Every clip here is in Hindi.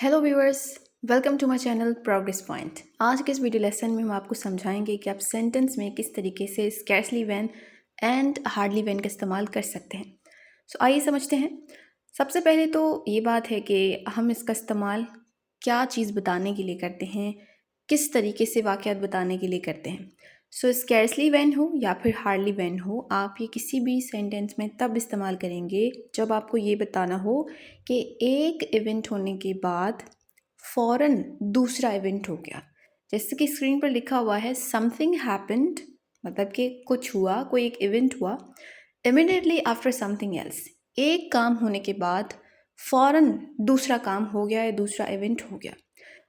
Hello viewers, welcome to my channel progress point. आज के इस वीडियो लेसन में हम आपको समझाएंगे कि आप सेंटेंस में किस तरीके से scarcely when and hardly when का इस्तेमाल कर सकते हैं। आइए समझते हैं। सबसे पहले तो ये बात है कि हम इसका इस्तेमाल क्या चीज़ बताने के लिए करते हैं, किस तरीके से वाक़यात बताने के लिए करते हैं। स्कैर्सली व्हेन हो या फिर हार्डली व्हेन हो, आप ये किसी भी सेंटेंस में तब इस्तेमाल करेंगे जब आपको ये बताना हो कि एक इवेंट होने के बाद फ़ौरन दूसरा इवेंट हो गया। जैसे कि स्क्रीन पर लिखा हुआ है समथिंग हैपेंड, मतलब कि कुछ हुआ, कोई एक इवेंट हुआ। इमीडिएटली आफ्टर समथिंग एल्स, एक काम होने के बाद फ़ौरन दूसरा काम हो गया या दूसरा इवेंट हो गया।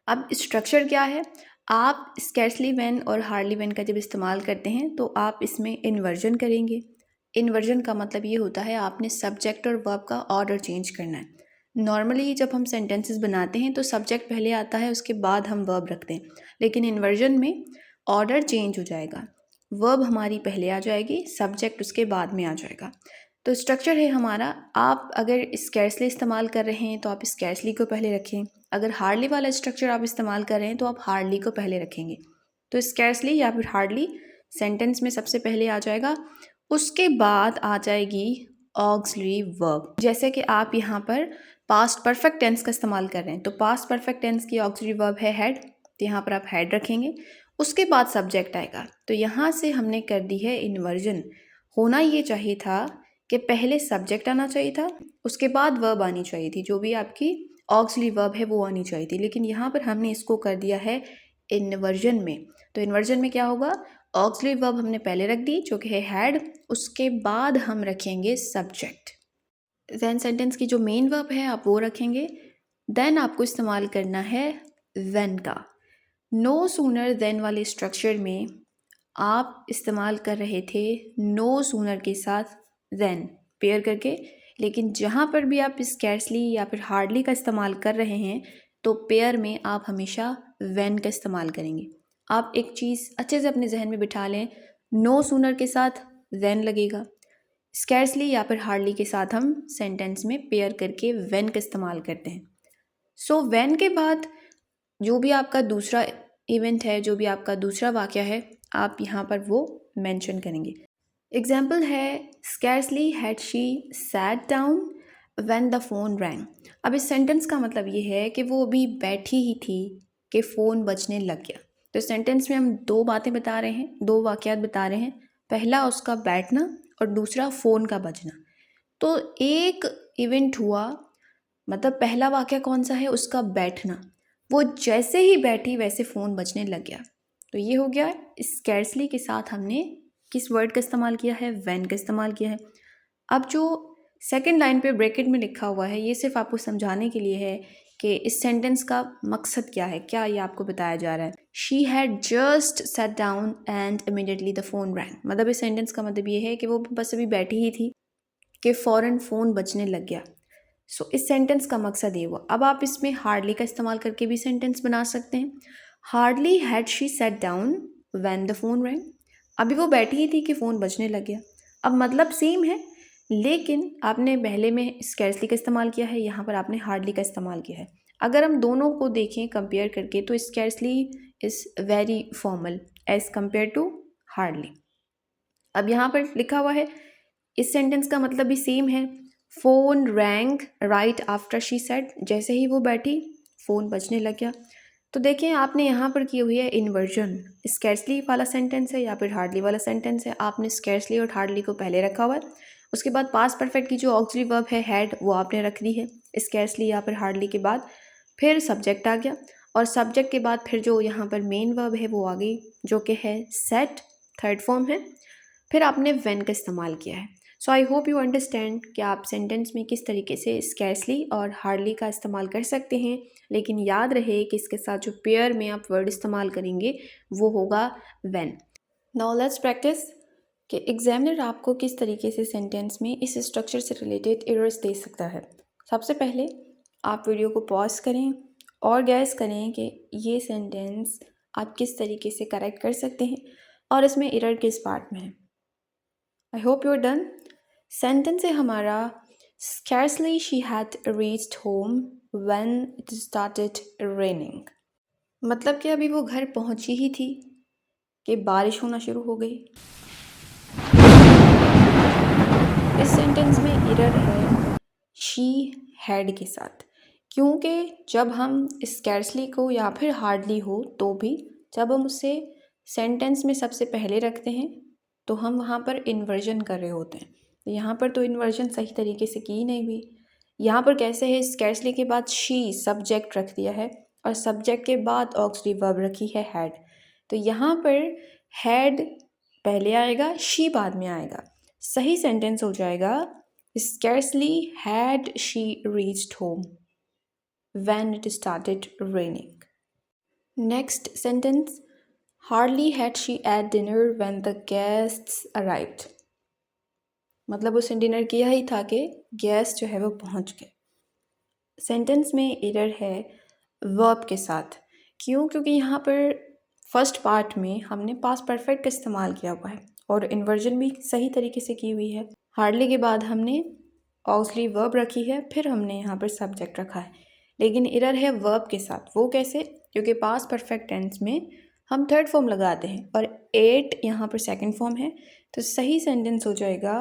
अब स्ट्रक्चर क्या है? आप स्कैर्सली व्हेन और हार्डली व्हेन का जब इस्तेमाल करते हैं तो आप इसमें इन्वर्जन करेंगे। इन्वर्जन का मतलब ये होता है आपने सब्जेक्ट और वर्ब का ऑर्डर चेंज करना है। नॉर्मली जब हम सेंटेंसेस बनाते हैं तो सब्जेक्ट पहले आता है, उसके बाद हम वर्ब रखते हैं, लेकिन इन्वर्जन में ऑर्डर चेंज हो जाएगा। वर्ब हमारी पहले आ जाएगी, सब्जेक्ट उसके बाद में आ जाएगा। तो स्ट्रक्चर है हमारा, आप अगर स्कैर्सली इस्तेमाल कर रहे हैं तो आप स्कैर्सली को पहले रखें। अगर हार्डली वाला स्ट्रक्चर आप इस्तेमाल कर रहे हैं तो आप हार्डली को पहले रखेंगे। तो स्कैर्सली या फिर हार्डली सेंटेंस में सबसे पहले आ जाएगा, उसके बाद आ जाएगी ऑक्सिलरी वर्ब। जैसे कि आप यहाँ पर पास्ट परफेक्ट टेंस का इस्तेमाल कर रहे हैं तो पास्ट परफेक्ट टेंस की ऑक्सिलरी वर्ब है हेड, तो यहाँ पर आप हेड रखेंगे। उसके बाद सब्जेक्ट आएगा, तो यहाँ से हमने कर दी है इन्वर्जन। होना ये चाहिए था कि पहले सब्जेक्ट आना चाहिए था, उसके बाद वर्ब आनी चाहिए थी, जो भी आपकी ऑक्सिलरी वर्ब है वो आनी चाहिए थी, लेकिन यहाँ पर हमने इसको कर दिया है इन्वर्जन में। तो इन्वर्जन में क्या होगा, ऑक्सिलरी वर्ब हमने पहले रख दी जो कि है हैड, उसके बाद हम रखेंगे सब्जेक्ट। देन सेंटेंस की जो मेन वर्ब है आप वो रखेंगे। देन आपको इस्तेमाल करना है व्हेन का। नो सूनर देन वाले स्ट्रक्चर में आप इस्तेमाल कर रहे थे नो सूनर के साथ देन पेयर करके, लेकिन जहाँ पर भी आप स्कैर्सली या फिर हार्डली का इस्तेमाल कर रहे हैं तो पेयर में आप हमेशा व्हेन का इस्तेमाल करेंगे। आप एक चीज़ अच्छे से अपने जहन में बिठा लें, नो सूनर के साथ देन लगेगा, स्कैर्सली या फिर हार्डली के साथ हम सेंटेंस में पेयर करके व्हेन का इस्तेमाल करते हैं। व्हेन के बाद जो भी आपका दूसरा इवेंट है, जो भी आपका दूसरा वाक़या है, आप यहाँ पर वो मेंशन करेंगे। एग्जाम्पल है scarcely had she sat down when the phone wrong. अब इस सेंटेंस का मतलब ये है कि वो अभी बैठी ही थी कि फ़ोन बजने लग गया। तो इस सेंटेंस में हम दो बातें बता रहे हैं, दो वाक़यात बता रहे हैं। पहला उसका बैठना और दूसरा फ़ोन का बजना। तो एक इवेंट हुआ, मतलब पहला वाक़या कौन सा है, उसका बैठना। वो जैसे ही बैठी वैसे फ़ोन बजने लग गया। तो ये हो गया स्कैर्सली के साथ हमने किस वर्ड का इस्तेमाल किया है, व्हेन का इस्तेमाल किया है। अब जो सेकंड लाइन पे ब्रैकेट में लिखा हुआ है ये सिर्फ आपको समझाने के लिए है कि इस सेंटेंस का मकसद क्या है, क्या ये आपको बताया जा रहा है। She had just set down and immediately the phone wrong, मतलब इस सेंटेंस का मतलब ये है कि वो बस अभी बैठी ही थी कि फ़ौरन फ़ोन बजने लग गया। इस सेंटेंस का मकसद ये हुआ। अब आप इसमें हार्डली का इस्तेमाल करके भी सेंटेंस बना सकते हैं। Hardly had she said down when the phone wrong. अभी वो बैठी ही थी कि फ़ोन बजने लग गया। अब मतलब सेम है, लेकिन आपने पहले में स्कैर्सली का इस्तेमाल किया है, यहाँ पर आपने हार्डली का इस्तेमाल किया है। अगर हम दोनों को देखें कंपेयर करके तो scarcely is very formal as compare to hardly. अब यहाँ पर लिखा हुआ है, इस सेंटेंस का मतलब भी सेम है। Phone wrong right after she said, जैसे ही वो बैठी फ़ोन बजने लग गया। तो देखें आपने यहाँ पर की हुई है इन्वर्जन। स्कैर्सली वाला सेंटेंस है या फिर हार्डली वाला सेंटेंस है, आपने स्कैर्सली और हार्डली को पहले रखा हुआ है। उसके बाद पास्ट परफेक्ट की जो ऑक्सिलरी वर्ब है हैड, वो आपने रख दी है स्कैर्सली या फिर हार्डली के बाद। फिर सब्जेक्ट आ गया और सब्जेक्ट के बाद फिर जो यहाँ पर मेन वर्ब है वो आ गई, जो कि है सेट, थर्ड फॉर्म है। फिर आपने व्हेन का इस्तेमाल किया है। आई होप यू अंडरस्टैंड कि आप सेंटेंस में किस तरीके से स्कैर्सली और हार्डली का इस्तेमाल कर सकते हैं, लेकिन याद रहे कि इसके साथ जो पेयर में आप वर्ड इस्तेमाल करेंगे वो होगा व्हेन। नाउ लेट्स प्रैक्टिस कि एग्जामिनर आपको किस तरीके से सेंटेंस में इस स्ट्रक्चर से रिलेटेड एरर्स दे सकता है। सबसे पहले आप वीडियो को पॉज करें और गैस करें कि ये सेंटेंस आप किस तरीके से करेक्ट कर सकते हैं और इसमें एरर किस पार्ट में है। I hope you are done. Sentence है हमारा, scarcely she had reached home when it started raining। मतलब कि अभी वो घर पहुंची ही थी कि बारिश होना शुरू हो गई। इस सेंटेंस में एरर है शी हैड के साथ, क्योंकि जब हम स्कैर्सली को या फिर हार्डली हो तो भी जब हम उसे सेंटेंस में सबसे पहले रखते हैं तो हम वहाँ पर इन्वर्जन कर रहे होते हैं। तो यहाँ पर तो इन्वर्जन सही तरीके से की नहीं हुई। यहाँ पर कैसे है, स्कैर्सली के बाद शी सब्जेक्ट रख दिया है और सब्जेक्ट के बाद ऑक्सिलरी वर्ब रखी है हैड। तो यहाँ पर हैड पहले आएगा, शी बाद में आएगा। सही सेंटेंस हो जाएगा scarcely had she reached home when it started raining. Next sentence, hardly had she at dinner when the guests arrived. मतलब उसने डिनर किया ही था कि गेस्ट जो है वो पहुंच गए। सेंटेंस में एरर है वर्ब के साथ। क्यों? क्योंकि यहाँ पर फर्स्ट पार्ट में हमने पास्ट परफेक्ट का इस्तेमाल किया हुआ है और इन्वर्जन भी सही तरीके से की हुई है। हार्डली के बाद हमने ऑक्सिलरी वर्ब रखी है, फिर हमने यहाँ पर सब्जेक्ट रखा है, लेकिन एरर है वर्ब के साथ। वो कैसे? क्योंकि पास्ट परफेक्ट टेंस में हम थर्ड फॉर्म लगाते हैं और एट यहाँ पर सेकंड फॉर्म है। तो सही सेंटेंस हो जाएगा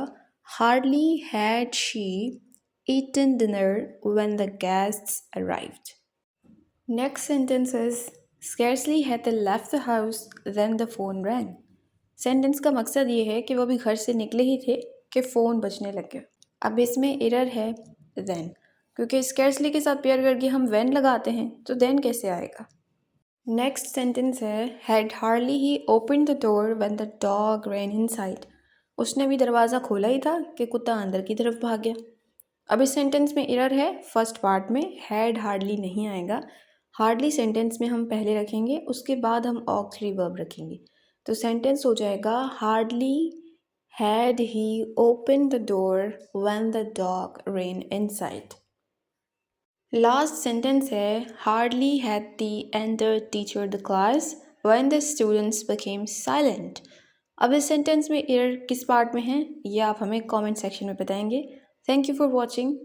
hardly had she eaten dinner when the guests arrived. Next sentence is scarcely had they left the house then the phone rang. Sentence का मकसद ये है कि वो अभी घर से निकले ही थे कि फ़ोन बजने लग गया। अब इसमें एरर है देन, क्योंकि स्कैर्सली के साथ पेयर करके हम व्हेन लगाते हैं तो देन कैसे आएगा। नेक्स्ट सेंटेंस है had hardly he open the door when the dog ran inside. उसने भी दरवाज़ा खोला ही था कि कुत्ता अंदर की तरफ भाग गया। अब इस सेंटेंस में एरर है फर्स्ट पार्ट में हैड हार्डली नहीं आएगा। हार्डली सेंटेंस में हम पहले रखेंगे, उसके बाद हम ऑक्सिलरी वर्ब रखेंगे। तो सेंटेंस हो जाएगा hardly had he open the door when the dog ran inside. Last sentence है hardly had the enter teacher the class when the students became silent. अब इस सेंटेंस में एरर किस पार्ट में है ये आप हमें कमेंट सेक्शन में बताएंगे। Thank you for watching.